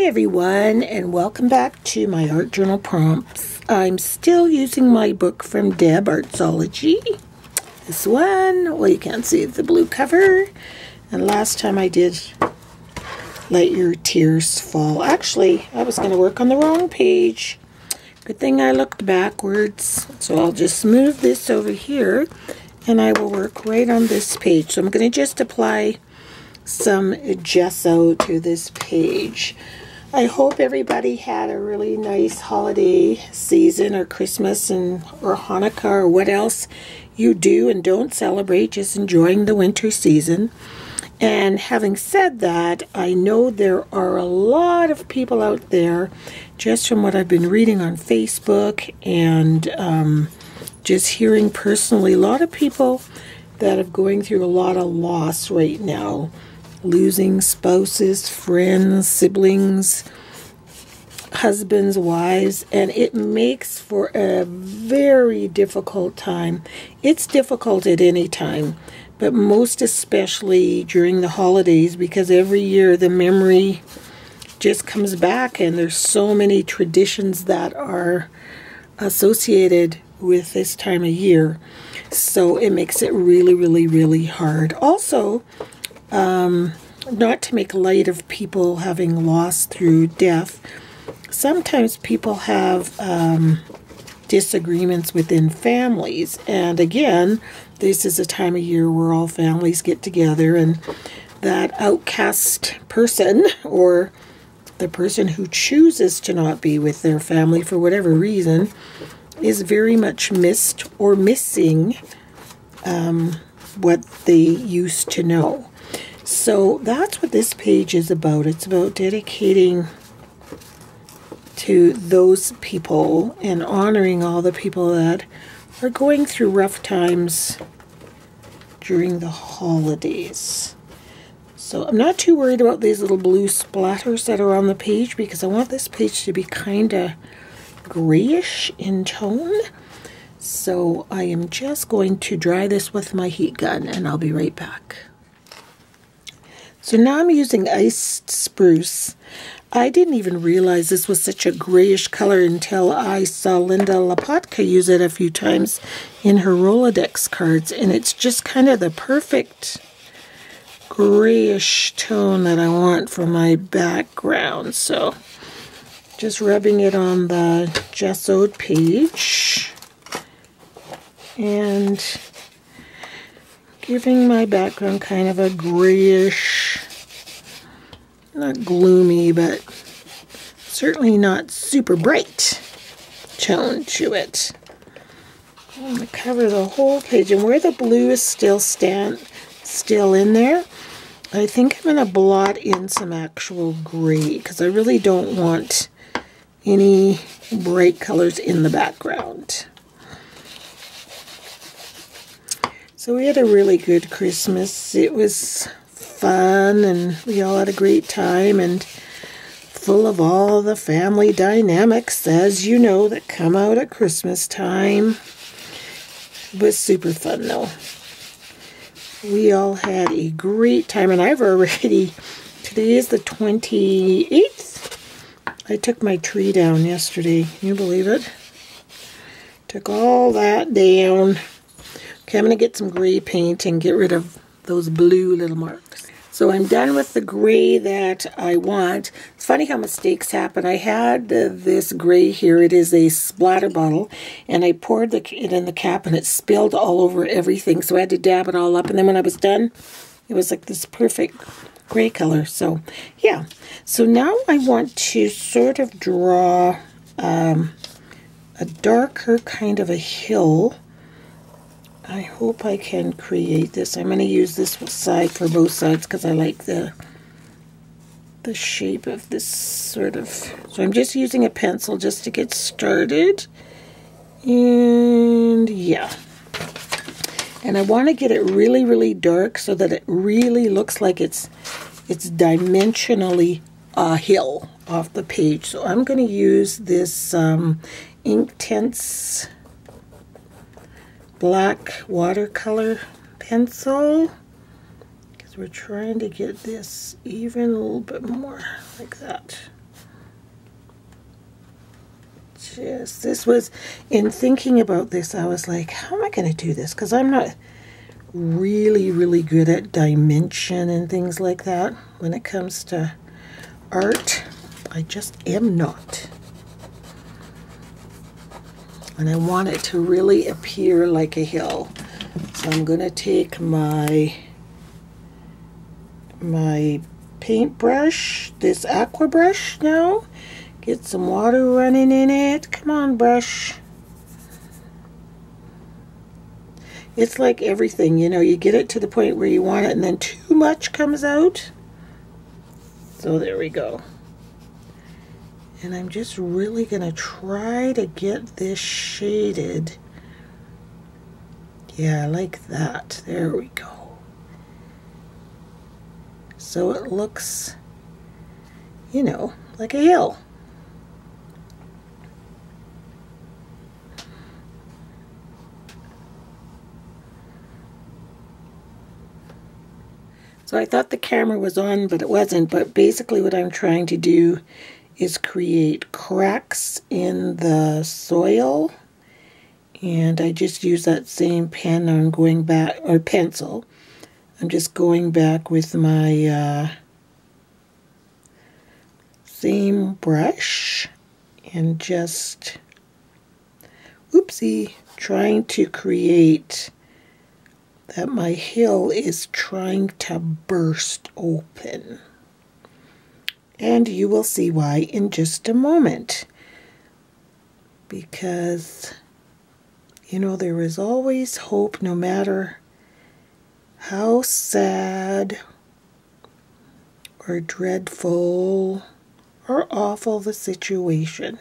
Hi everyone, and welcome back to my art journal prompts. I'm still using my book from Deb, Artsology. This one, well, you can't see the blue cover. And last time I did Let Your Tears Fall. Actually, I was going to work on the wrong page. Good thing I looked backwards. So I'll just move this over here and I will work right on this page. So I'm going to just apply some gesso to this page. I hope everybody had a really nice holiday season, or Christmas or Hanukkah, or what else you do and don't celebrate, just enjoying the winter season. And having said that, I know there are a lot of people out there, just from what I've been reading on Facebook and just hearing personally, a lot of people that are going through a lot of loss right now. Losing spouses, friends, siblings, husbands, wives, and it makes for a very difficult time. It's difficult at any time, but most especially during the holidays, because every year the memory just comes back and there's so many traditions that are associated with this time of year. So it makes it really, really, really hard. Also, not to make light of people having lost through death, sometimes people have disagreements within families. And again, this is a time of year where all families get together, and that outcast person, or the person who chooses to not be with their family for whatever reason, is very much missed or missing what they used to know. So that's what this page is about. It's about dedicating to those people and honoring all the people that are going through rough times during the holidays. So I'm not too worried about these little blue splatters that are on the page, because I want this page to be kind of grayish in tone. So I am just going to dry this with my heat gun, and I'll be right back. So now I'm using iced spruce. I didn't even realize this was such a grayish color until I saw Linda Lapotka use it a few times in her Rolodex cards, and it's just kind of the perfect grayish tone that I want for my background. So just rubbing it on the gessoed page and giving my background kind of a grayish, not gloomy, but certainly not super bright tone to it. I'm going to cover the whole page, and where the blue is still in there, I think I'm going to blot in some actual gray, because I really don't want any bright colors in the background. So we had a really good Christmas. It was fun, and we all had a great time, and full of all the family dynamics, as you know, that come out at Christmas time. It was super fun, though. We all had a great time, and today is the 28th. I took my tree down yesterday. Can you believe it? Took all that down. Okay, I'm going to get some gray paint and get rid of those blue little marks. So I'm done with the gray that I want. It's funny how mistakes happen. I had this gray here. It is a splatter bottle, and I poured it in the cap, and it spilled all over everything. So I had to dab it all up, and then when I was done, it was like this perfect gray color. So yeah. So now I want to sort of draw a darker kind of a hill. I hope I can create this. I'm going to use this side for both sides because I like the shape of this sort of. So I'm just using a pencil just to get started. And yeah. And I want to get it really, really dark so that it really looks like it's dimensionally a hill off the page. So I'm going to use this Inktense black watercolor pencil, because we're trying to get this even a little bit more like that. This was, in thinking about this, I was like, how am I going to do this? Because I'm not really good at dimension and things like that when it comes to art. I just am not. And I want it to really appear like a hill. So I'm going to take my paintbrush, this aqua brush now, get some water running in it. Come on, brush. It's like everything, you know, you get it to the point where you want it and then too much comes out. So there we go. And I'm just really going to try to get this shaded. Yeah, like that. There we go. So it looks, you know, like a hill. So I thought the camera was on, but it wasn't. But basically what I'm trying to do is create cracks in the soil. And I just use that same pen on going back, or pencil. I'm just going back with my same brush and just, oopsie, trying to create that my hill is trying to burst open. And you will see why in just a moment. Because, you know, there is always hope no matter how sad or dreadful or awful the situation.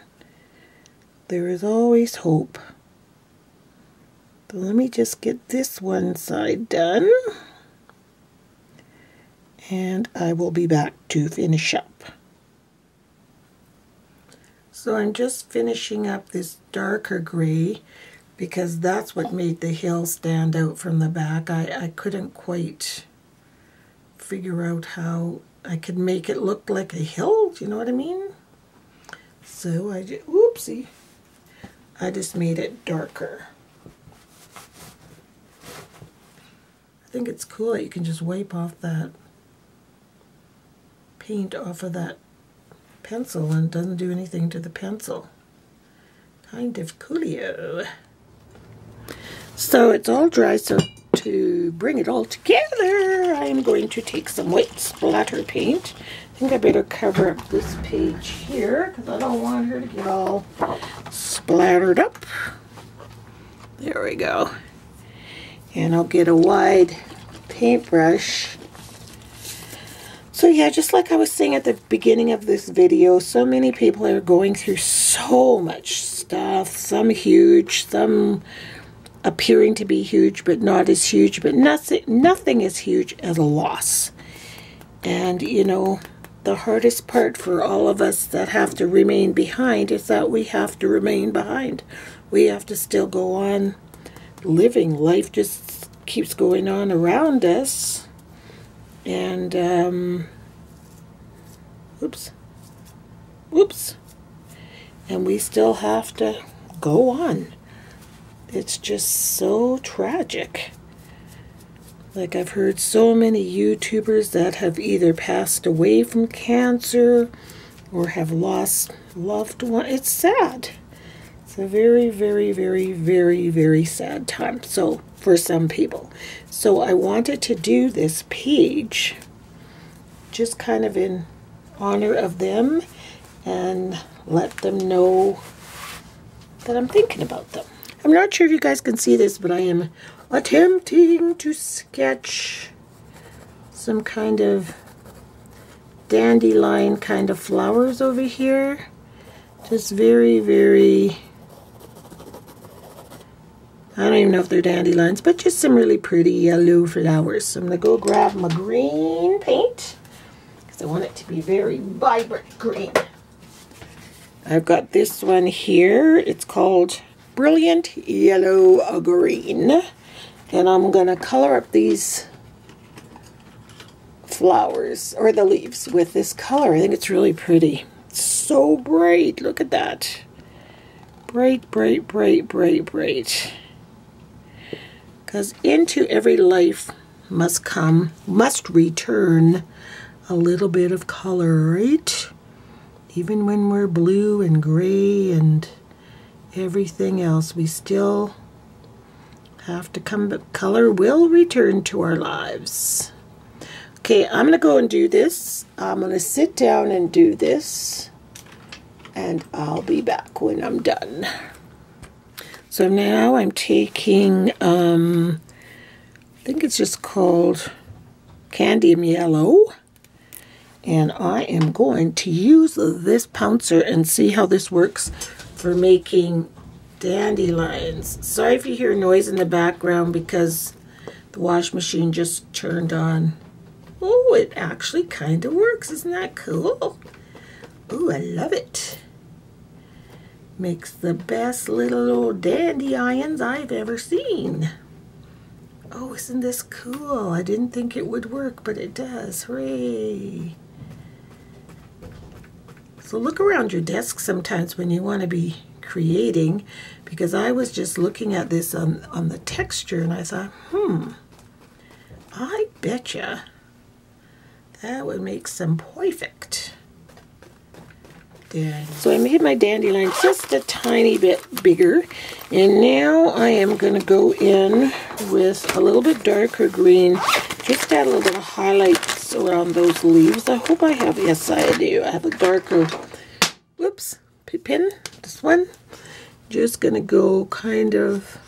There is always hope. So let me just get this one side done. And I will be back to finish up. So I'm just finishing up this darker gray because that's what made the hill stand out from the back. I couldn't quite figure out how I could make it look like a hill. Do you know what I mean? So I just, whoopsie, I just made it darker. I think it's cool that you can just wipe off that paint off of that pencil and it doesn't do anything to the pencil. Kind of coolio. So it's all dry, so to bring it all together, I'm going to take some white splatter paint. I think I better cover up this page here because I don't want her to get all splattered up. There we go. And I'll get a wide paintbrush. So yeah, just like I was saying at the beginning of this video, so many people are going through so much stuff. Some huge, some appearing to be huge but not as huge, but nothing as huge as a loss. And you know, the hardest part for all of us that have to remain behind is that we have to remain behind. We have to still go on living. Life just keeps going on around us. And whoops, and we still have to go on. It's just so tragic. Like, I've heard so many YouTubers that have either passed away from cancer or have lost loved ones. It's sad. It's a very, very, very, very, very sad time. So, for some people. So I wanted to do this page just kind of in honor of them and let them know that I'm thinking about them. I'm not sure if you guys can see this, but I am attempting to sketch some kind of dandelion kind of flowers over here. Just very, very, I don't even know if they're dandelions, but just some really pretty yellow flowers. So I'm going to go grab my green paint because I want it to be very vibrant green. I've got this one here. It's called Brilliant Yellow Green. And I'm going to color up these flowers, or the leaves, with this color. I think it's really pretty. It's so bright. Look at that. bright, bright, bright, bright, bright. Because into every life must return a little bit of color, right? Even when we're blue and gray and everything else, we still have to come, but color will return to our lives. Okay, I'm going to go and do this. I'm going to sit down and do this, and I'll be back when I'm done. So now I'm taking, I think it's just called Candium Yellow. And I am going to use this pouncer and see how this works for making dandelions. Sorry if you hear noise in the background because the wash machine just turned on. Oh, it actually kind of works. Isn't that cool? Oh, I love it. Makes the best little old dandelions I've ever seen. Oh, isn't this cool? I didn't think it would work, but it does. Hooray! So look around your desk sometimes when you want to be creating, because I was just looking at this on the texture and I thought, I betcha that would make some perfect. So I made my dandelion just a tiny bit bigger, and now I am going to go in with a little bit darker green, just add a little bit of highlights around those leaves. I hope I have, yes I do, I have a darker, whoops, pin, this one. Just going to go kind of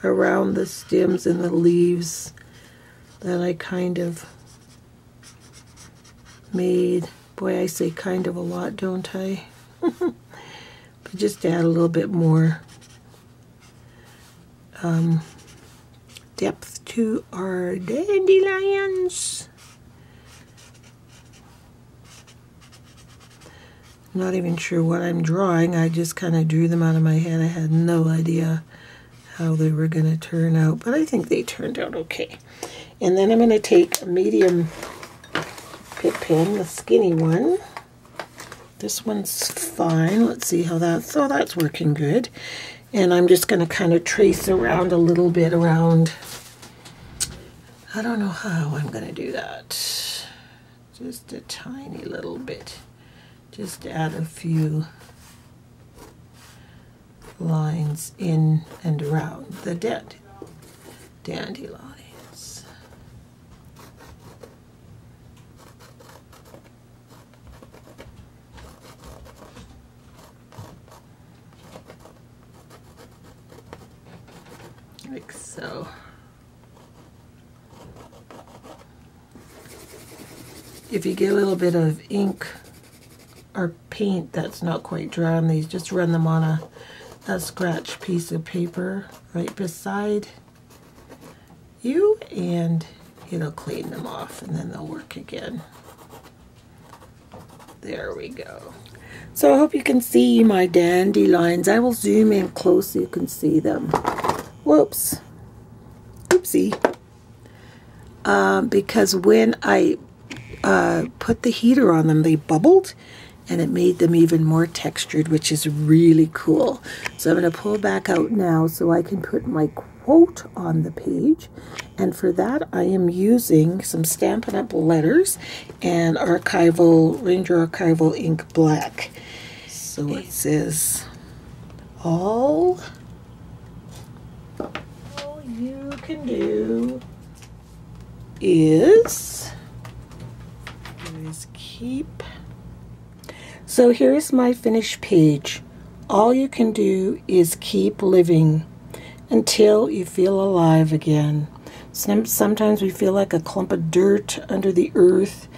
around the stems and the leaves that I kind of made. Boy, I say kind of a lot, don't I? But just add a little bit more depth to our dandelions. Not even sure what I'm drawing. I just kind of drew them out of my head. I had no idea how they were going to turn out, but I think they turned out okay. And then I'm going to take a medium Pitt pen, the skinny one. This one's fine. Let's see how that's, oh, that's working good. And I'm just going to kind of trace around a little bit around. I don't know how I'm going to do that. Just a tiny little bit. Just add a few lines in and around the dandelions. Like so. If you get a little bit of ink or paint that's not quite dry on these, just run them on a scratch piece of paper right beside you and it'll clean them off and then they'll work again. There we go. So I hope you can see my dandelions. I will zoom in close so you can see them. Whoops. Oopsie. Because when I put the heater on them, they bubbled and it made them even more textured, which is really cool. So I'm going to pull back out now so I can put my quote on the page. And for that, I am using some Stampin' Up! Letters and Ranger Archival Ink Black. So it says, all you can do is keep. So here's my finished page. All you can do is keep living until you feel alive again. Sometimes we feel like a clump of dirt under the earth,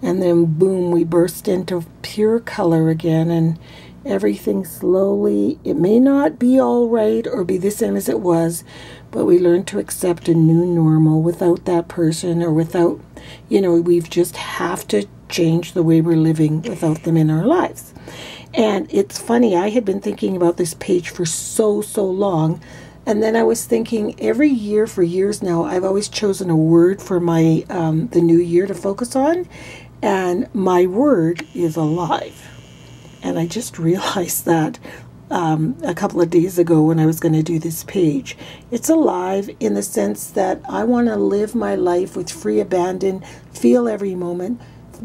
and then boom, we burst into pure color again, and everything slowly, it may not be all right or be the same as it was, but we learn to accept a new normal without that person, or without, you know, we've just have to change the way we're living without them in our lives. And it's funny, I had been thinking about this page for so long, and then I was thinking every year for years now, I've always chosen a word for my the new year to focus on, and my word is alive. And I just realized that a couple of days ago when I was going to do this page. It's alive in the sense that I want to live my life with free abandon, feel every moment,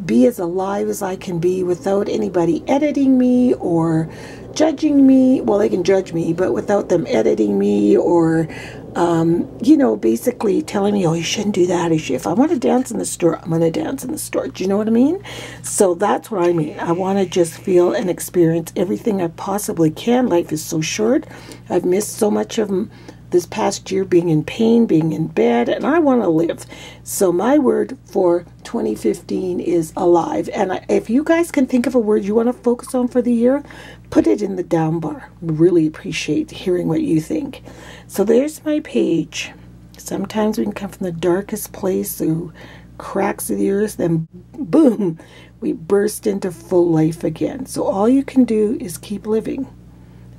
be as alive as I can be without anybody editing me or judging me. Well, they can judge me, but without them editing me or, you know, basically telling me, oh, you shouldn't do that. If I want to dance in the store, I'm going to dance in the store. Do you know what I mean? So that's what I mean. I want to just feel and experience everything I possibly can. Life is so short. I've missed so much of this past year being in pain, being in bed, and I want to live. So my word for 2015 is alive. And if you guys can think of a word you want to focus on for the year, put it in the down bar. Really appreciate hearing what you think. So there's my page. Sometimes we can come from the darkest place through cracks of the earth, then boom, we burst into full life again. So all you can do is keep living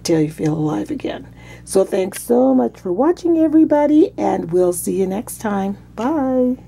till you feel alive again. So thanks so much for watching, everybody, and we'll see you next time. Bye.